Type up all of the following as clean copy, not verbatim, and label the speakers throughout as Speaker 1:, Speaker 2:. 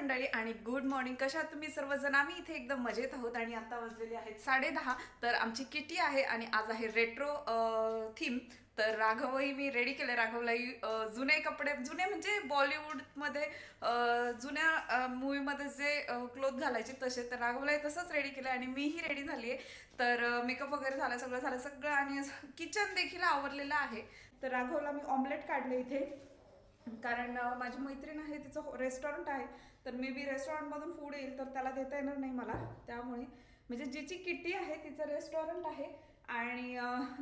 Speaker 1: मंडळी आणि good morning. कशा आहात तुम्ही सर्वजण? आम्ही इथे एकदम मजेत आहोत आणि आता वाजलेले आहेत 10:30. तर आमची किटी आहे आणि आज आहे रेट्रो थीम. तर राघवही मी रेडी केले. राघवलाही जुने कपडे, जुने म्हणजे बॉलिवूडमध्ये जुन्या मूवीमध्ये जे क्लोथ घालायचे तसे, तर राघवलाही तसंच रेडी केलं आणि मीही रेडी झाली आहे. तर मेकअप वगैरे झालं, सगळं झालं सगळं आणि किचन देखील आवरलेलं आहे. तर राघवला मी ऑमलेट काढले इथे, कारण माझी मैत्रीण आहे, तिचं रेस्टॉरंट आहे. तर मे बी रेस्टॉरंटमधून फूड येईल तर त्याला देता येणार नाही मला, त्यामुळे म्हणजे जिची किटी आहे तिचं रेस्टॉरंट आहे आणि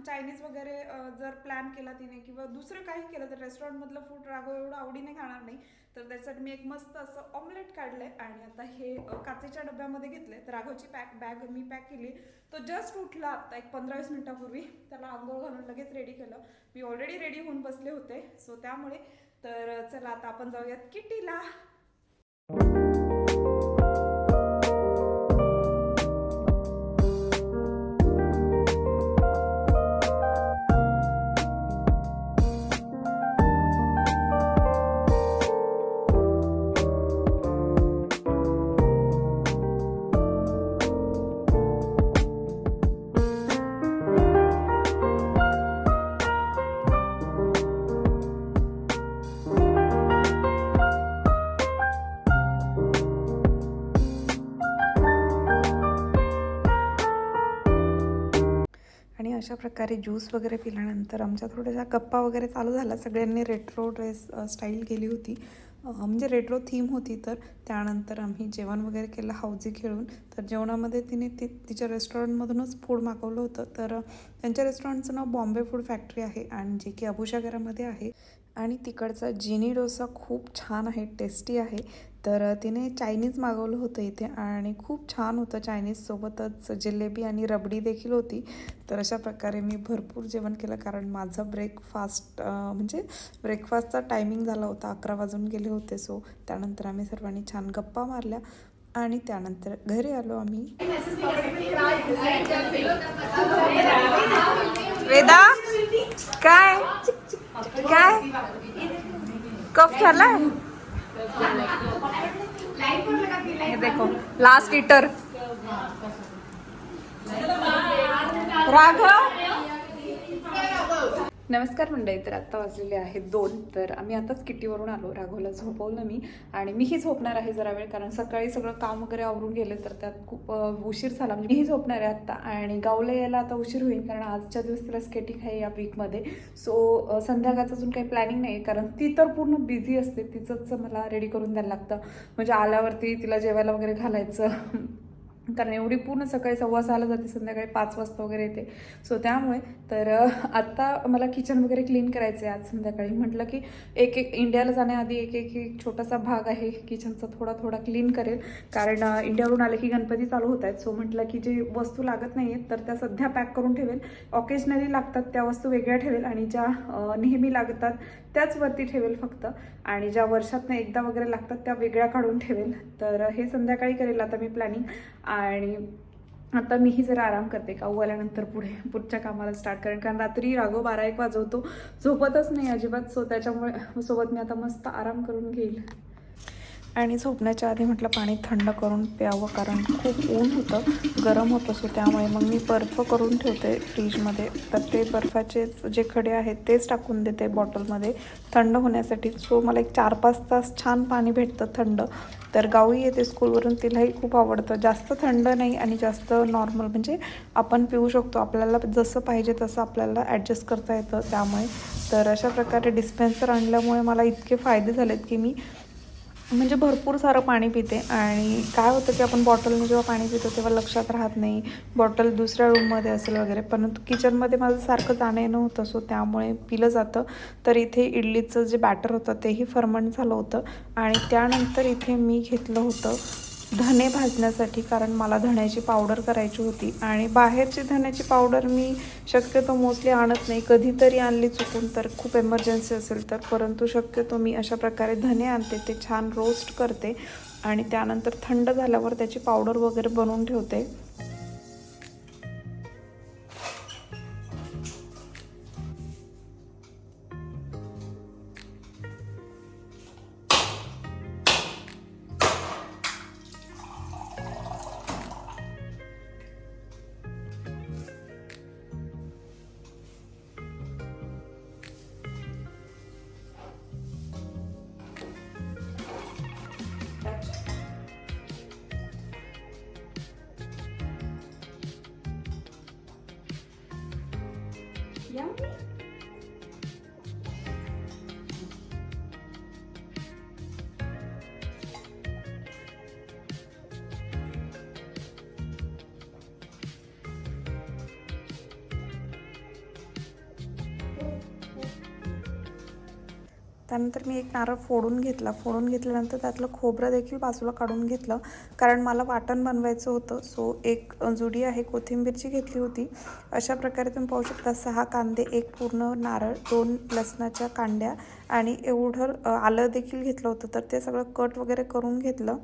Speaker 1: चायनीज वगैरे जर प्लॅन केला तिने किंवा दुसरं काही केलं तर रेस्टॉरंटमधलं फूड राघव एवढं आवडीने खाणार नाही. तर त्यासाठी मी एक मस्त असं ऑमलेट काढलंय आणि आता हे काचेच्या डब्यामध्ये घेतले. तर राघवची बॅग मी पॅक केली. तो जस्ट उठला आता एक 15-20 मिनिटापूर्वी. त्याला आंघोळ घालून लगेच रेडी केलं. मी ऑलरेडी रेडी होऊन बसले होते, सो त्यामुळे. तर चला आता आपण जाऊयात किटीला. आणि अशा प्रकारे ज्यूस वगैरे पिल्यानंतर आमच्या थोड्याशा गप्पा वगैरे चालू झाला. सगळ्यांनी रेट्रो ड्रेस स्टाईल केली होती, म्हणजे रेट्रो थीम होती. तर त्यानंतर आम्ही जेवण वगैरे केलं हौजी खेळून. तर जेवणामध्ये तिने तिच्या रेस्टॉरंटमधूनच फूड मागवलं होतं. तर त्यांच्या रेस्टॉरंटचं नाव बॉम्बे फूड फॅक्टरी आहे आणि जे की अबुशागरामध्ये आहे. आणि तिकडचा जिनी डोसा खूप छान आहे, टेस्टी आहे. तर तिने चायनीज मागवलं होतं इथे आणि खूप छान होतं. चायनीजसोबतच जिलेबी आणि रबडी देखील होती. तर अशा प्रकारे मी भरपूर जेवण केलं, कारण माझं म्हणजे ब्रेकफास्टचा टायमिंग झाला होता, 11 वाजून गेले होते. सो त्यानंतर आम्ही सर्वांनी छान गप्पा मारल्या आणि त्यानंतर घरी आलो आम्ही. वेदा काय काय कप झालाय? हे देखो लास्ट ईटर राघव. नमस्कार मंडळी. तर आत्ता वाजलेले आहेत 2. तर आम्ही आताच किटीवरून आलो. राघवला झोपवलं मी आणि मीही झोपणार आहे जरा वेळ, कारण सकाळी सगळं काम वगैरे आवरून गेले तर त्यात खूप उशीर झाला. म्हणजे मीही झोपणार आहे आत्ता आणि गावला यायला आता उशीर होईल, कारण आजच्या दिवस तिला स्केटिंग आहे या वीकमध्ये. सो संध्याकाळचं अजून काही प्लॅनिंग नाही, कारण ती तर पूर्ण बिझी असते. तिचंच मला रेडी करून द्यायला लागतं, म्हणजे आल्यावरती तिला जेवायला वगैरे घालायचं, कारण एवढी पूर्ण सकाळी 6:15 जाते, संध्याकाळी 5 वाजता वगैरे येते. सो त्यामुळे तर आत्ता मला किचन वगैरे क्लीन करायचं आहे आज संध्याकाळी. म्हटलं की एक इंडियाला जाण्याआधी एक छोटासा भाग आहे किचनचा थोडा क्लीन करेल, कारण इंडियावरून आले की गणपती चालू होत आहेत. सो म्हटलं की जे वस्तू लागत नाही आहेत तर त्या सध्या पॅक करून ठेवेल. ऑकेजनली लागतात त्या वस्तू वेगळ्या ठेवेल आणि ज्या नेहमी लागतात त्याच वरती ठेवेल फक्त, आणि ज्या वर्षातनं एकदा वगैरे लागतात त्या वेगळ्या काढून ठेवेल. तर हे संध्याकाळी करेल आता मी प्लॅनिंग. आणि आता मीही जरा आराम करते. काऊ आल्यानंतर पुढच्या कामाला स्टार्ट करेन, कारण रात्री राघव 12-1 वाजवतो, झोपतच नाही अजिबात. सो त्याच्यामुळे सोबत मी आता मस्त आराम करून घेईल. आणि झोपण्याच्या आधी म्हटलं पाणी थंड करून प्यावं, कारण खूप ऊन होतं, गरम होतं. सो त्यामुळे मग मी बर्फ करून ठेवते फ्रीजमध्ये. तर ते बर्फाचे जे खडे आहेत तेच टाकून देते बॉटलमध्ये थंड होण्यासाठी. सो मला एक 4-5 तास छान पाणी भेटतं थंड. तर गावी येते स्कूलवरून, तिलाही खूप आवडतं. जास्त थंड नाही आणि जास्त नॉर्मल, म्हणजे आपण पिऊ शकतो, आपल्याला जसं पाहिजे तसं आपल्याला ॲडजस्ट करता येतं त्यामुळे. तर अशा प्रकारे डिस्पेन्सर आणल्यामुळे मला इतके फायदे झालेत की मी म्हणजे भरपूर सारं पाणी पिते. आणि काय होतं की आपण बॉटलने जेव्हा पाणी पितो तेव्हा लक्षात राहत नाही, बॉटल दुसऱ्या रूममध्ये असेल वगैरे, परंतु किचनमध्ये माझं सारखं जाणं येणं होतं. सो त्यामुळे पिलं जातं. तर इथे इडलीचं जे बॅटर होतं तेही फर्मंट झालं होतं. आणि त्यानंतर इथे मी घेतलं होतं धणे भाजण्यासाठी, कारण मला धण्याची पावडर करायची होती. आणि बाहेरची धण्याची पावडर मी शक्यतो मोस्टली आणत नाही, कधीतरी आणली चुकून तर, खूप एमर्जन्सी असेल तर. परंतु शक्यतो मी अशा प्रकारे धणे आणते, ते छान रोस्ट करते आणि त्यानंतर थंड झाल्यावर त्याची पावडर वगैरे बनवून ठेवते. त्यानंतर मी एक नारळ फोडून घेतल्यानंतर त्यातलं खोबरं देखील बाजूला काढून घेतलं, कारण मला वाटण बनवायचं होतं. सो एक जुडी आहे कोथिंबीरची घेतली होती. अशा प्रकारे तुम्ही पाहू शकता 6 कांदे, एक पूर्ण नारळ, 2 लसणाच्या कांड्या आणि एवढं आलं देखील घेतलं होतं. तर ते सगळं कट वगैरे करून घेतलं.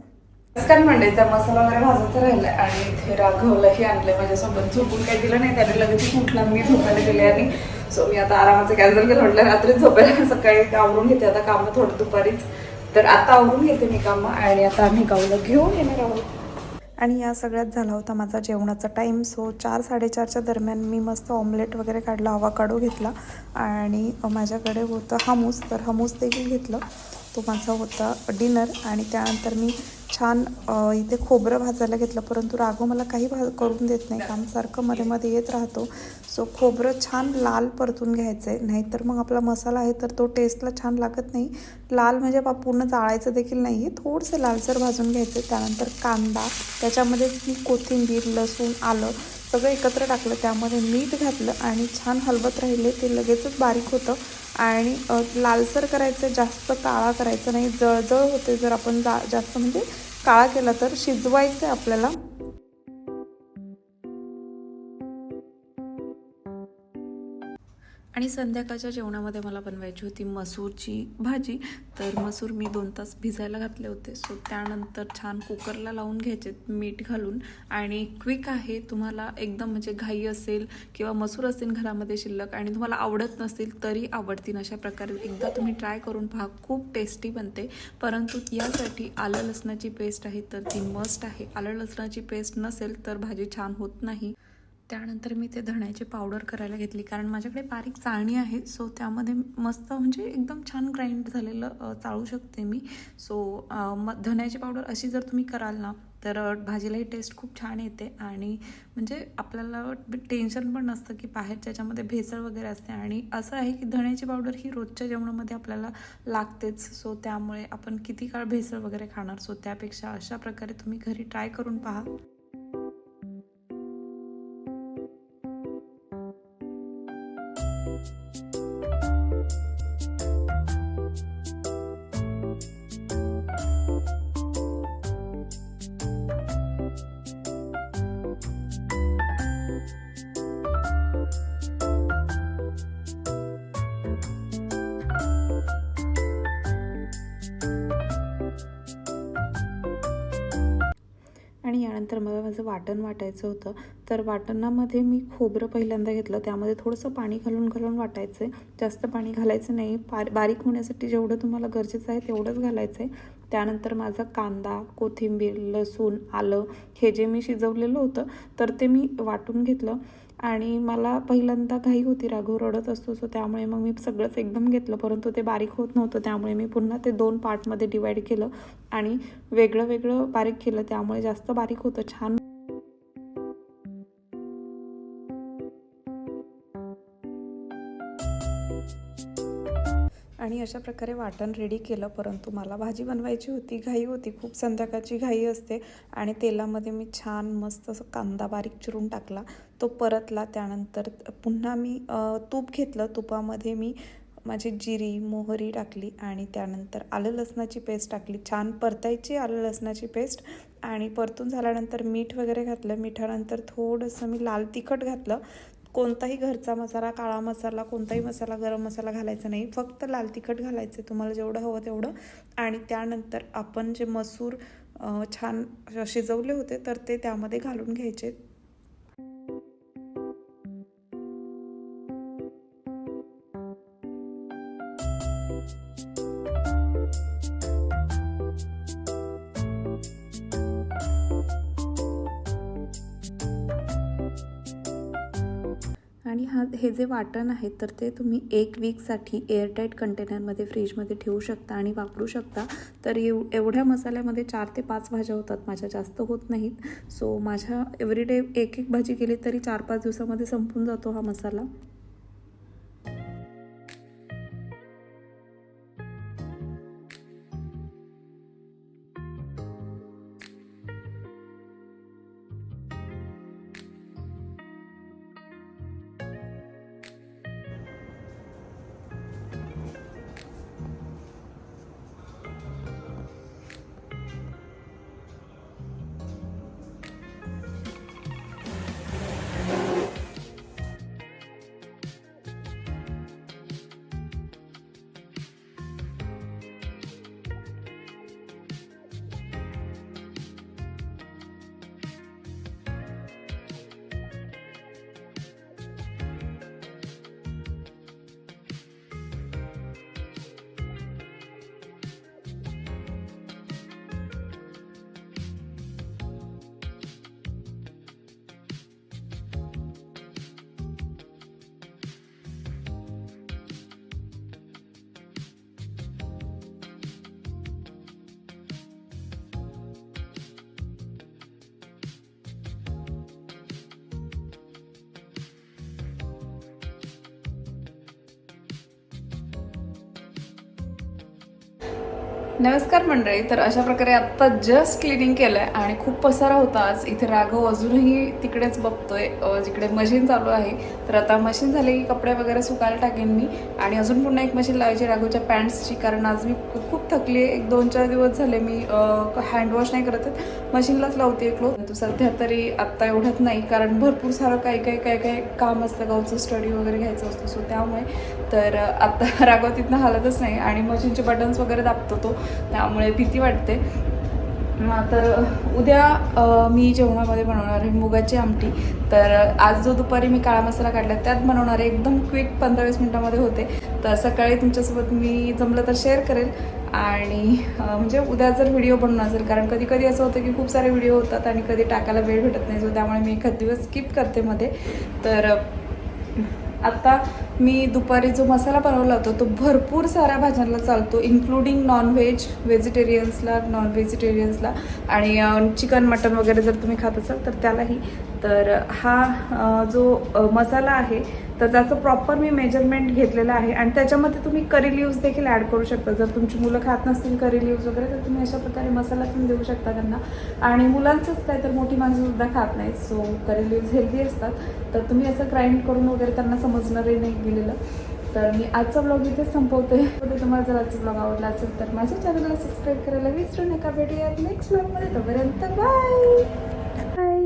Speaker 1: काय म्हणले त्या मसाला वगैरे भाजायचा राहिला आणि इथे राघवलाही आणले माझ्यासोबत. झोपून काही दिलं नाही त्याने, लगेच उठला, मी झोपायला गेले आणि सो मी आता आरामाचं कॅन्सल केलं. म्हटलं रात्रीच झोपायला, सकाळी आवरून घेते आता कामं थोडं दुपारीच. तर आता आवरून घेते मी कामं आणि आता आम्ही गावाला घेऊन येणार आहोत. आणि या सगळ्यात झाला होता माझा जेवणाचा टाईम. सो 4-4:30च्या दरम्यान मी मस्त ऑमलेट वगैरे काढला, अवाकाडो घेतला आणि माझ्याकडे होतं हमूस, तर हमूस देखील घेतलं. तो माझा होता डिनर. आणि त्यानंतर मी छान इथे खोबरं भाजायला घेतलं, परंतु राघव मला काही करून देत नाही, काम सारखं मध्ये मध्ये येत राहतो. सो खोबरं छान लाल परतून घ्यायचं आहे, नाहीतर मग आपला मसाला आहे तर तो टेस्टला छान लागत नाही. लाल म्हणजे पूर्ण जाळायचं देखील नाही आहे, थोडंसं लालसर भाजून घ्यायचं. त्यानंतर कांदा, त्याच्यामध्येच मी कोथिंबीर, लसूण, आलं सगळं एकत्र टाकलं, त्यामध्ये मीठ घातलं आणि छान हलवत राहिले. ते लगेचच बारीक होतं आणि लालसर करायचं, जास्त काळा करायचं नाही, जळजळ होते जर आपण जास्त म्हणजे काळा केला तर. शिजवायचं आहे आपल्याला. आणि संध्याकाळच्या जेवणामध्ये मला बनवायची होती मसूरची भाजी. तर मसूर मी 2 तास भिजायला घातले होते. सो त्यानंतर छान कुकरला लावून घ्यायचे मीठ घालून. आणि क्विक आहे, तुम्हाला एकदम म्हणजे घाई असेल किंवा मसूर असेल घरामध्ये शिल्लक आणि तुम्हाला आवडत नसतील तरी आवडतील, अशा प्रकारे एकदा तुम्ही ट्राय करून पहा, खूप टेस्टी बनते. परंतु यासाठी आलं लसणाची पेस्ट आहे तर ती मस्ट आहे. आलं लसणाची पेस्ट नसेल तर भाजी छान होत नाही. त्यानंतर मी ते धण्याची पावडर करायला घेतली, कारण माझ्याकडे बारीक चाळणी आहे. सो त्यामध्ये मस्त म्हणजे एकदम छान ग्राइंड झालेलं चाळू शकते मी. सो धण्याची पावडर अशी जर तुम्ही कराल ना तर भाजीलाही टेस्ट खूप छान येते आणि म्हणजे आपल्याला टेन्शन पण नसतं की बाहेरच्या याच्यामध्ये भेसळ वगैरे असते. आणि असं आहे की धण्याची पावडर ही रोजच्या जेवणामध्ये आपल्याला लागतेच. सो त्यामुळे आपण किती काळ भेसळ वगैरे खाणार. सो त्यापेक्षा अशा प्रकारे तुम्ही घरी ट्राय करून पहा. आणि यानंतर मला माझं वाटण वाटायचं होतं. तर वाटणामध्ये मी खोबरं पहिल्यांदा घेतलं, त्यामध्ये थोडंसं पाणी घालून वाटायचं आहे. जास्त पाणी घालायचं नाही, बारीक होण्यासाठी जेवढं तुम्हाला गरजेचं आहे तेवढंच घालायचं आहे. त्यानंतर माझा कांदा, कोथिंबीर, लसूण, आलं हे जे मी शिजवलेलं होतं तर ते मी वाटून घेतलं. आणि मला पहिल्यांदा घाई होती, राघव रडत असतो, सो त्यामुळे मग मी सगळंच एकदम घेतलं, परंतु ते बारीक होत नव्हतं. त्यामुळे मी पुन्हा ते 2 पार्टमध्ये डिवाईड केलं आणि वेगळं वेगळं बारीक केलं, त्यामुळे जास्त बारीक होतं छान. आणि अशा प्रकारे वाटण रेडी केलं, परंतु मला भाजी बनवायची होती, घाई होती खूप, संध्याकाळची घाई असते. आणि तेलामध्ये मी छान मस्त असं कांदा बारीक चिरून टाकला, तो परतला. त्यानंतर पुन्हा मी तूप घेतलं, तुपामध्ये मी माझी जिरी, मोहरी टाकली आणि त्यानंतर आलं लसणाची पेस्ट टाकली. छान परतायची आलं लसणाची पेस्ट. आणि परतून झाल्यानंतर मीठ वगैरे घातलं. मिठानंतर थोडंसं मी लाल तिखट घातलं. कोणताही घरचा मसाला, काळा मसाला, कोणताही मसाला, गरम मसाला घालायचा नाही, फक्त लाल तिखट घालायचं तुम्हाला जेवढं हवं तेवढं. आणि त्यानंतर आपण जे मसूर छान शिजवले होते तर ते त्यामध्ये घालून घ्यायचे. आणि हे जे वाटण आहे तर ते तुम्ही 1 वीकसाठी एअरटाईट कंटेनरमध्ये फ्रीजमध्ये ठेवू शकता आणि वापरू शकता. तर एवढ्या मसाल्यामध्ये 4 ते 5 भाज्या होतात, माझ्या जास्त होत नाहीत. सो माझ्या एव्हरीडे एक भाजी केली तरी 4-5 दिवसामध्ये संपून जातो हा मसाला. नमस्कार मंडळी. तर अशा प्रकारे आत्ता जस्ट क्लिनिंग केलं आहे आणि खूप पसारा होता आज. इथे राघव अजूनही तिकडेच बघतोय जिकडे मशीन चालू आहे. तर आता मशीन झाली की कपडे वगैरे सुकायला टाकेन मी आणि अजून पुन्हा एक मशीन लावायची राघवच्या पॅन्ट्सची, कारण आज मी खूप थकली आहे. 2-4 दिवस झाले मी हँडवॉश नाही करत आहे, मशीनलाच लावते क्लोथ. सध्या तरी आत्ता एवढ्यात नाही, कारण भरपूर सारं काही काम असतं, गावचं स्टडी वगैरे घ्यायचं असतं. सो त्यामुळे तर आत्ता राघव तिथनं हालतच नाही आणि मशीनचे बटन्स वगैरे दाबतो तो, त्यामुळे भीती वाटते. तर उद्या मी जेवणामध्ये बनवणार आहे मुगाची आमटी. तर आज जो दुपारी मी काळा मसाला काढला त्यात बनवणार आहे, एकदम क्विक 15-20 मिनटामध्ये होते. तर सकाळी तुमच्यासोबत मी जमलं तर शेअर करेल आणि म्हणजे उद्या जर व्हिडिओ बनवणार असेल, कारण कधी कधी असं होतं की खूप सारे व्हिडिओ होतात आणि कधी टाकायला वेळ भेटत नाही. सो त्यामुळे मी एखाद दिवस स्किप करते मध्ये. तर आत्ता मी दुपारी जो मसाला बनवला होता तो भरपूर साऱ्या भाज्यांना चालतो, इन्क्लुडिंग नॉनव्हेज, व्हेजिटेरियन्सला, नॉन व्हेजिटेरियन्सला आणि चिकन मटन वगैरे जर तुम्ही खात असाल तर त्यालाही. तर हा जो मसाला आहे तर त्याचं प्रॉपर मी मेजरमेंट घेतलेलं आहे आणि त्याच्यामध्ये तुम्ही करी लिव्स देखील ॲड करू शकता. जर तुमची मुलं खात नसतील करी लिव्स वगैरे तर तुम्ही अशा प्रकारे मसाला तुम्ही देऊ शकता त्यांना. आणि मुलांचंच काय तर मोठी माणसंसुद्धा खात नाहीत, सो करी लिव्स हेल्दी असतात. तर तुम्ही असं ग्राइंड करून वगैरे त्यांना समजणारही नाही गेलेलं. तर मी आजचा ब्लॉग इथेच संपवते. तुम्हाला जर आजचा ब्लॉग आवडला असेल तर माझ्या चॅनलला सबस्क्राईब करायला विसरू नका. भेटूयात नेक्स्ट ब्लॉगमध्ये. तोपर्यंत बाय बाय.